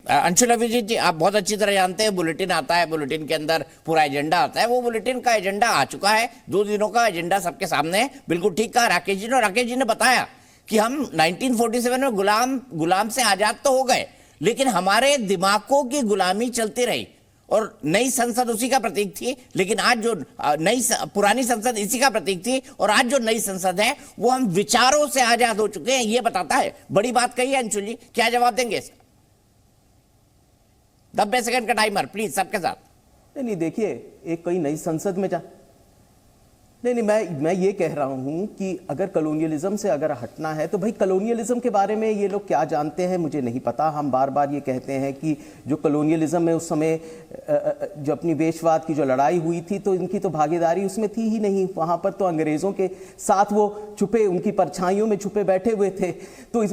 अंशुल अभिजीत जी, आप बहुत अच्छी तरह जानते हैं, बुलेटिन आता है, बुलेटिन के अंदर पूरा एजेंडा आता है। वो बुलेटिन का एजेंडा आ चुका है, 2 दिनों का एजेंडा सबके सामने है। बिल्कुल ठीक कहा राकेश जी ने, और राकेश जी ने बताया कि हम 1947 में गुलाम से आजाद तो हो गए, लेकिन हमारे दिमागों की गुलामी चलती रही। और नई संसद उसी का प्रतीक थी, लेकिन आज जो पुरानी संसद इसी का प्रतीक थी, और आज जो नई संसद है वो हम विचारों से आजाद हो चुके हैं, ये बताता है। बड़ी बात कही है अंशुल जी, क्या जवाब देंगे इसका? 90 सेकंड का टाइमर प्लीज सबके साथ। नहीं देखिए, एक कोई नई संसद में जा नहीं, मैं ये कह रहा हूं कि अगर कॉलोनियलिज्म से अगर हटना है तो भाई कॉलोनियलिज्म के बारे में ये लोग क्या जानते हैं मुझे नहीं पता। हम बार बार ये कहते हैं कि जो कॉलोनियलिज्म में उस समय जो अपनी देशवाद की जो लड़ाई हुई थी तो इनकी तो भागीदारी उसमें थी ही नहीं। वहां पर तो अंग्रेजों के साथ वो छुपे, उनकी परछाइयों में छुपे बैठे हुए थे। तो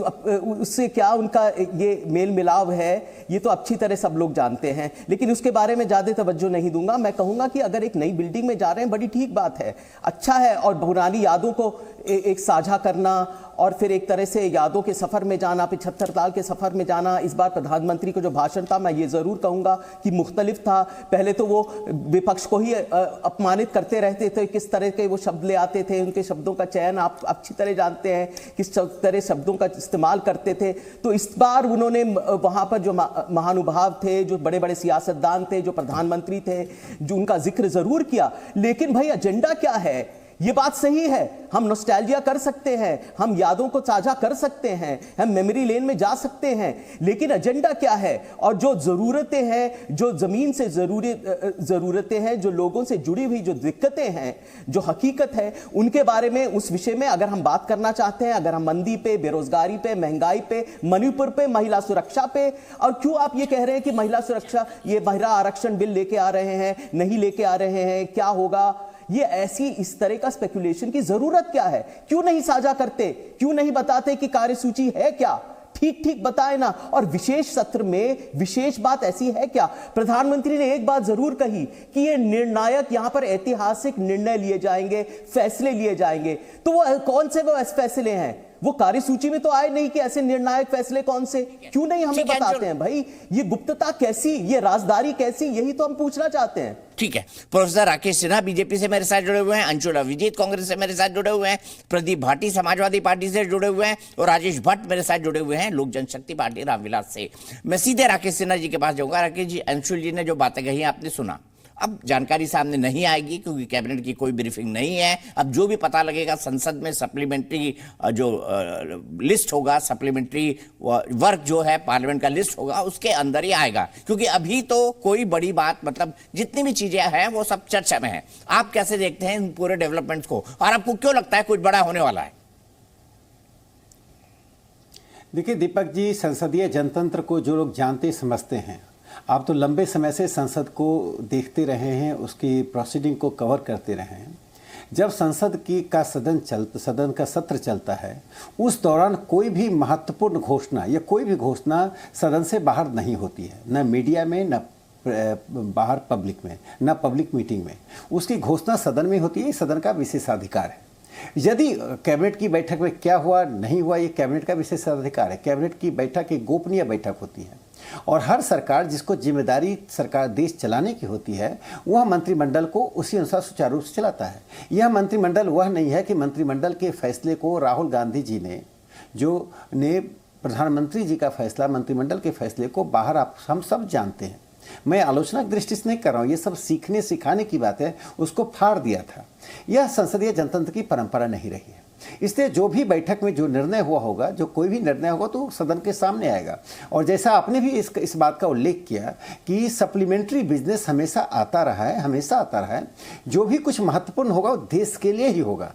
उससे क्या उनका ये मेल मिलाव है ये तो अच्छी तरह सब लोग जानते हैं, लेकिन उसके बारे में ज्यादा तवज्जो नहीं दूंगा। मैं कहूंगा कि अगर एक नई बिल्डिंग में जा रहे हैं बड़ी ठीक बात है, अच्छा है, और पुरानी यादों को एक साझा करना और फिर एक तरह से यादों के सफर में जाना, 75 साल के सफर में जाना। इस बार प्रधानमंत्री का जो भाषण था मैं ये जरूर कहूंगा कि मुख्तलिफ था। पहले तो वो विपक्ष को ही अपमानित करते रहते थे, किस तरह के वो शब्द ले आते थे, उनके शब्दों का चयन आप अच्छी तरह जानते हैं, किस तरह शब्दों का इस्तेमाल करते थे। तो इस बार उन्होंने वहां पर जो महानुभाव थे, जो बड़े बड़े सियासतदान थे, जो प्रधानमंत्री थे, जो उनका जिक्र जरूर किया। लेकिन भाई एजेंडा क्या है? ये बात सही है, हम नॉस्टैल्जिया कर सकते हैं, हम यादों को साझा कर सकते हैं, हम मेमोरी लेन में जा सकते हैं, लेकिन एजेंडा क्या है? और जो जरूरतें हैं, जो जमीन से जरूरतें हैं, जो लोगों से जुड़ी हुई जो दिक्कतें हैं, जो हकीकत है, उनके बारे में, उस विषय में अगर हम बात करना चाहते हैं, अगर हम मंदी पे, बेरोजगारी पे, महंगाई पे, मणिपुर पे, महिला सुरक्षा पे, और क्यों आप ये कह रहे हैं कि महिला सुरक्षा, ये महिला आरक्षण बिल लेके आ रहे हैं, नहीं लेके आ रहे हैं, क्या होगा? ये ऐसी इस तरह का स्पेकुलेशन की जरूरत क्या है? क्यों नहीं साझा करते? क्यों नहीं बताते कि कार्यसूची है क्या? ठीक ठीक बताए ना। और विशेष सत्र में विशेष बात ऐसी है क्या? प्रधानमंत्री ने एक बात जरूर कही कि ये निर्णायक, यहां पर ऐतिहासिक निर्णय लिए जाएंगे, फैसले लिए जाएंगे। तो वो कौन से वो फैसले हैं? वो कार्यसूची में तो आए नहीं कि ऐसे निर्णायक फैसले कौन से, क्यों नहीं हमें बताते हैं? भाई ये गुप्तता कैसी, ये राजदारी कैसी, यही तो हम पूछना चाहते हैं। ठीक है, प्रोफेसर राकेश सिन्हा बीजेपी से मेरे साथ जुड़े हुए हैं, अंशुल अभिजीत कांग्रेस से मेरे साथ जुड़े हुए हैं, प्रदीप भाटी समाजवादी पार्टी से जुड़े हुए हैं, और राजेश भट्ट मेरे साथ जुड़े हुए हैं लोक जनशक्ति पार्टी रामविलास से। मैं सीधे राकेश सिन्हा जी के पास जाऊंगा। राकेश जी, अंशुल जी ने जो बातें कही आपने सुना, अब जानकारी सामने नहीं आएगी क्योंकि कैबिनेट की कोई ब्रीफिंग नहीं है। अब जो भी पता लगेगा संसद में सप्लीमेंट्री जो लिस्ट होगा, सप्लीमेंट्री वर्क जो है पार्लियामेंट का लिस्ट होगा, उसके अंदर ही आएगा, क्योंकि अभी तो कोई बड़ी बात, मतलब जितनी भी चीजें हैं वो सब चर्चा में है। आप कैसे देखते हैं इन पूरे डेवलपमेंट्स को, और आपको क्यों लगता है कुछ बड़ा होने वाला है? देखिए दीपक जी, संसदीय जनतंत्र को जो लोग जानते समझते हैं, आप तो लंबे समय से संसद को देखते रहे हैं, उसकी प्रोसीडिंग को कवर करते रहे हैं। जब संसद का सदन का सत्र चलता है, उस दौरान कोई भी महत्वपूर्ण घोषणा या कोई भी घोषणा सदन से बाहर नहीं होती है, न मीडिया में, न बाहर पब्लिक में, न पब्लिक मीटिंग में। उसकी घोषणा सदन में होती है, सदन का विशेषाधिकार है। यदि कैबिनेट की बैठक में क्या हुआ नहीं हुआ, ये कैबिनेट का विशेषाधिकार है। कैबिनेट की बैठक एक गोपनीय बैठक होती है, और हर सरकार जिसको जिम्मेदारी सरकार देश चलाने की होती है, वह मंत्रिमंडल को उसी अनुसार सुचारू रूप से चलाता है। यह मंत्रिमंडल वह नहीं है कि मंत्रिमंडल के फैसले को राहुल गांधी जी ने प्रधानमंत्री जी का फैसला, मंत्रिमंडल के फैसले को बाहर, आप हम सब जानते हैं। मैं आलोचना की दृष्टि से नहीं कर रहा हूँ, ये सब सीखने सिखाने की बात है, उसको फाड़ दिया था। यह संसदीय जनतंत्र की परंपरा नहीं रही है। इसलिए जो भी बैठक में जो निर्णय हुआ होगा, जो कोई भी निर्णय होगा तो सदन के सामने आएगा। और जैसा आपने भी इस बात का उल्लेख किया कि सप्लीमेंट्री बिजनेस हमेशा आता रहा है, हमेशा आता रहा है। जो भी कुछ महत्वपूर्ण होगा वो देश के लिए ही होगा।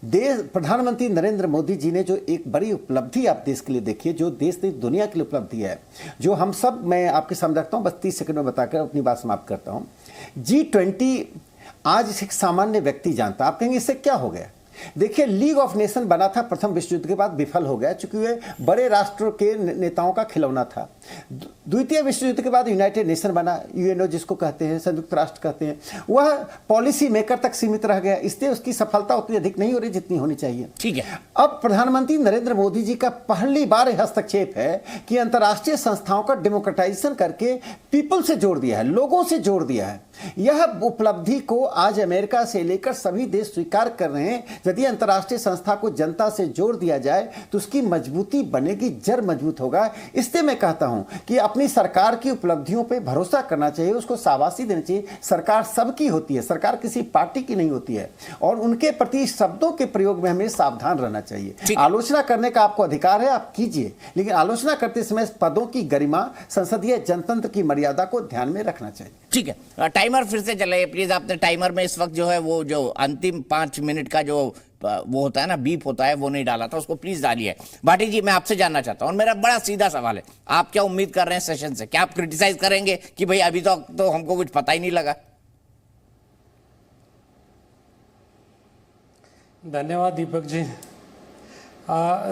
प्रधानमंत्री नरेंद्र मोदी जी ने जो एक बड़ी उपलब्धि आप देश के लिए देखिए, जो देश ने दुनिया के लिए उपलब्धि है, जो हम सब, मैं आपके सामने रखता हूँ, बस 30 सेकंड में बताकर अपनी बात समाप्त करता हूँ। G20 आज एक सामान्य व्यक्ति जानता। आप कहेंगे इससे क्या हो गया? देखिए, लीग ऑफ नेशन बना था प्रथम विश्व युद्ध के बाद, विफल हो गया चूंकि वे बड़े राष्ट्रों के नेताओं का खिलौना था। द्वितीय विश्व युद्ध के बाद यूनाइटेड नेशन बना, यूएनओ जिसको कहते हैं, संयुक्त राष्ट्र कहते हैं, वह पॉलिसी मेकर तक सीमित रह गया, इसलिए उसकी सफलता उतनी अधिक नहीं हो रही जितनी होनी चाहिए। ठीक है। अब प्रधानमंत्री नरेंद्र मोदी जी का पहली बार हस्तक्षेप है कि अंतर्राष्ट्रीय संस्थाओं का डेमोक्रेटाइजेशन करके पीपल से जोड़ दिया है, लोगों से जोड़ दिया है। यह उपलब्धि को आज अमेरिका से लेकर सभी देश स्वीकार कर रहे हैं। यदि अंतर्राष्ट्रीय संस्था को जनता से जोड़ दिया जाए तो उसकी मजबूती बनेगी, जड़ मजबूत होगा। इसलिए मैं कहता हूं कि अपनी सरकार की उपलब्धियों पे भरोसा करना चाहिए, उसको शाबाशी देनी चाहिए। सरकार सबकी होती है, सरकार किसी पार्टी की नहीं होती है, और उनके प्रति शब्दों के प्रयोग में हमें सावधान रहना चाहिए। आलोचना करने का आपको अधिकार है, आप कीजिए, लेकिन आलोचना करते समय पदों की गरिमा, संसदीय जनतंत्र की मर्यादा को ध्यान में रखना चाहिए। ठीक है, टाइमर फिर से चलाइए प्लीज। आपने टाइमर में इस वक्त जो है वो जो अंतिम 5 मिनट का जो वो होता है ना, बीप होता है, वो नहीं डाला था, उसको प्लीज डालिए। भाटी जी, मैं आपसे जानना चाहता हूं, और मेरा बड़ा सीधा सवाल है, आप क्या उम्मीद कर रहे हैं सेशन से? क्या आप क्रिटिसाइज करेंगे कि भाई अभी तो हमको कुछ पता ही नहीं लगा? धन्यवाद दीपक जी।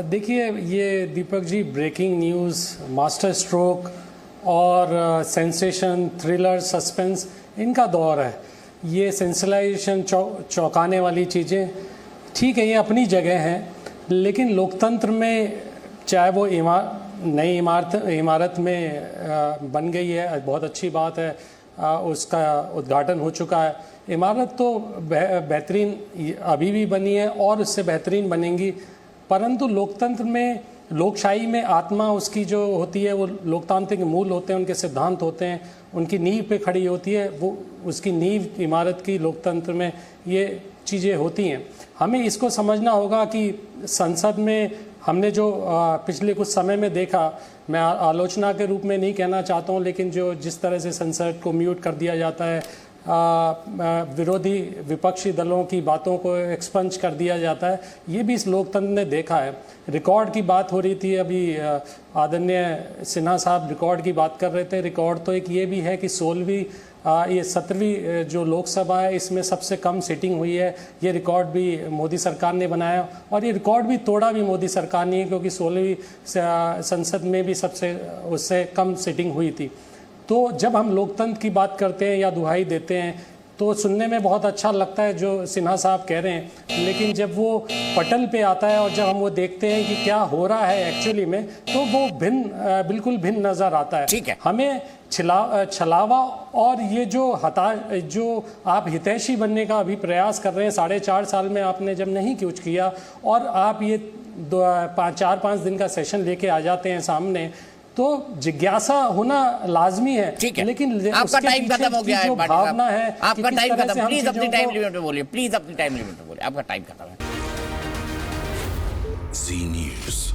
देखिए, ये Deepak ji breaking news, master stroke और सेंसेशन, थ्रिलर, सस्पेंस, इनका दौर है। ये सेंसलाइजेशन, चौंकाने वाली चीज़ें ठीक है, ये अपनी जगह हैं, लेकिन लोकतंत्र में चाहे वो नई इमारत में बन गई है, बहुत अच्छी बात है, उसका उद्घाटन हो चुका है। इमारत तो बेहतरीन अभी भी बनी है और उससे बेहतरीन बनेंगी, परंतु लोकतंत्र में, लोकशाही में आत्मा उसकी जो होती है, वो लोकतांत्रिक मूल होते हैं, उनके सिद्धांत होते हैं, उनकी नींव पे खड़ी होती है, वो उसकी नींव इमारत की लोकतंत्र में ये चीज़ें होती हैं। हमें इसको समझना होगा कि संसद में हमने जो पिछले कुछ समय में देखा, मैं आलोचना के रूप में नहीं कहना चाहता हूँ, लेकिन जिस तरह से संसद को म्यूट कर दिया जाता है, विरोधी विपक्षी दलों की बातों को एक्सपंज कर दिया जाता है, ये भी इस लोकतंत्र ने देखा है। रिकॉर्ड की बात हो रही थी अभी, आदरणीय सिन्हा साहब रिकॉर्ड की बात कर रहे थे। रिकॉर्ड तो एक ये भी है कि 17वीं जो लोकसभा है, इसमें सबसे कम सीटिंग हुई है। ये रिकॉर्ड भी मोदी सरकार ने बनाया, और ये रिकॉर्ड भी तोड़ा भी मोदी सरकार ने, क्योंकि 16वीं संसद में भी उससे कम सीटिंग हुई थी। तो जब हम लोकतंत्र की बात करते हैं या दुहाई देते हैं तो सुनने में बहुत अच्छा लगता है जो सिन्हा साहब कह रहे हैं, लेकिन जब वो पटल पे आता है और जब हम वो देखते हैं कि क्या हो रहा है एक्चुअली में, तो वो बिल्कुल भिन्न नज़र आता है। ठीक है। हमें छलावा और ये जो आप हितैषी बनने का अभी प्रयास कर रहे हैं, 4.5 साल में आपने जब नहीं कुछ किया, और आप ये 4-5 दिन का सेशन लेके आ जाते हैं सामने, तो जिज्ञासा होना लाजमी है। ठीक है, लेकिन आपका टाइम खत्म हो गया है, भावना है, आपका टाइम खत्म। प्लीज अपनी टाइम लिमिट में बोलिए, प्लीज अपनी टाइम लिमिट में बोलिए, आपका टाइम खत्म है। जी न्यूज़।